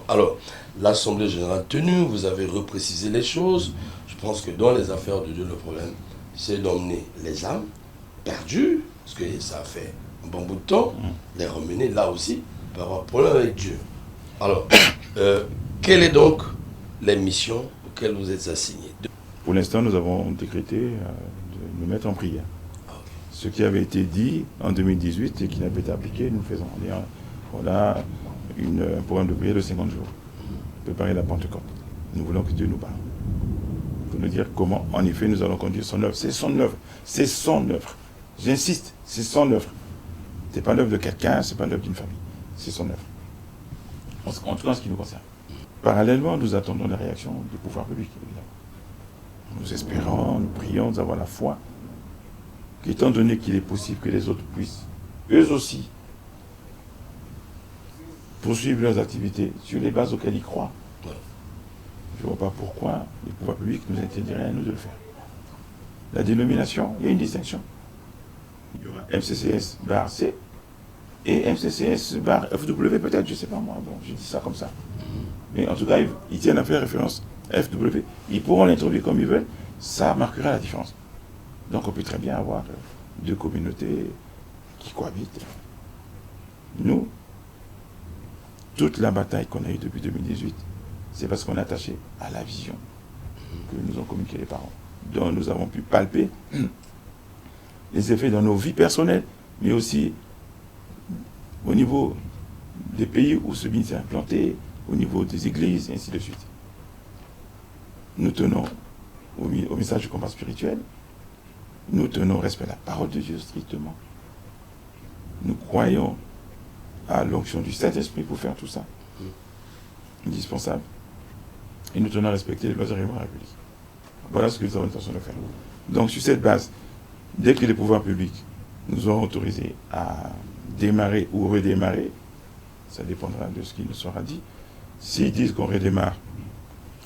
Alors, l'Assemblée générale tenue, vous avez reprécisé les choses. Je pense que dans les affaires de Dieu, le problème, c'est d'emmener les âmes perdues, parce que ça fait un bon bout de temps, les ramener là aussi, par avoir un problème avec Dieu. Alors, quelles sont donc les missions auxquelles vous êtes assignés? Pour l'instant, nous avons décrété de nous mettre en prière. Ce qui avait été dit en 2018 et qui n'a pas été appliqué, nous faisons. On a un programme de prière de 50 jours. Préparer la Pentecôte. Nous voulons que Dieu nous parle. Pour nous dire comment, en effet, nous allons conduire son œuvre. C'est son œuvre. C'est son œuvre. J'insiste, c'est son œuvre. Ce n'est pas l'œuvre de quelqu'un, ce n'est pas l'œuvre d'une famille. C'est son œuvre. En tout cas, en ce qui nous concerne. Parallèlement, nous attendons la réaction du pouvoir public, évidemment. Nous espérons, nous prions, nous avons la foi qu'étant donné qu'il est possible que les autres puissent, eux aussi, poursuivre leurs activités sur les bases auxquelles ils croient. Je ne vois pas pourquoi les pouvoirs publics nous interdiraient à nous de le faire. La dénomination, il y a une distinction. Il y aura MCCS bar C et MCCS bar FW peut-être, je ne sais pas moi, bon, je dis ça comme ça. Mais en tout cas, ils tiennent à faire référence FW. Ils pourront l'introduire comme ils veulent, ça marquera la différence. Donc on peut très bien avoir deux communautés qui cohabitent. Nous, toute la bataille qu'on a eue depuis 2018, c'est parce qu'on est attaché à la vision que nous ont communiqué les parents, dont nous avons pu palper les effets dans nos vies personnelles, mais aussi au niveau des pays où ce ministère est implanté, au niveau des églises, et ainsi de suite. Nous tenons au message du combat spirituel, nous tenons au respect de la parole de Dieu strictement. Nous croyons à l'onction du Saint-Esprit pour faire tout ça. Indispensable. Et nous tenons à respecter les lois et règlements de la République. Voilà ce que nous avons l'intention de faire. Donc sur cette base, dès que les pouvoirs publics nous ont autorisés à démarrer ou redémarrer, ça dépendra de ce qui nous sera dit. S'ils disent qu'on redémarre,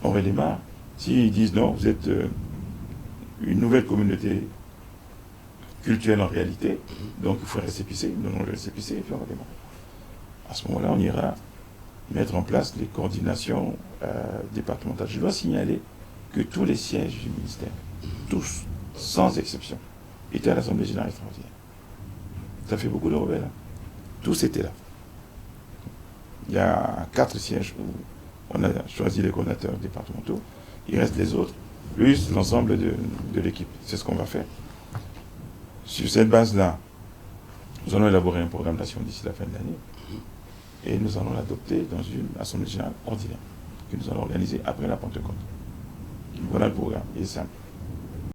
on redémarre. S'ils disent non, vous êtes une nouvelle communauté culturelle en réalité, donc il faut récépissé, nous donnons le récépissé et puis on redémarre. À ce moment-là, on ira mettre en place les coordinations départementales. Je dois signaler que tous les sièges du ministère, tous, sans exception, étaient à l'Assemblée générale extraordinaire. Ça fait beaucoup de rebelles. Hein. Tous étaient là. Il y a 4 sièges où on a choisi les coordinateurs départementaux. Il reste les autres, plus l'ensemble de l'équipe. C'est ce qu'on va faire. Sur cette base-là, nous allons élaborer un programme d'action d'ici la fin de l'année. Et nous allons l'adopter dans une assemblée générale ordinaire que nous allons organiser après la Pentecôte. Voilà le programme, il est simple.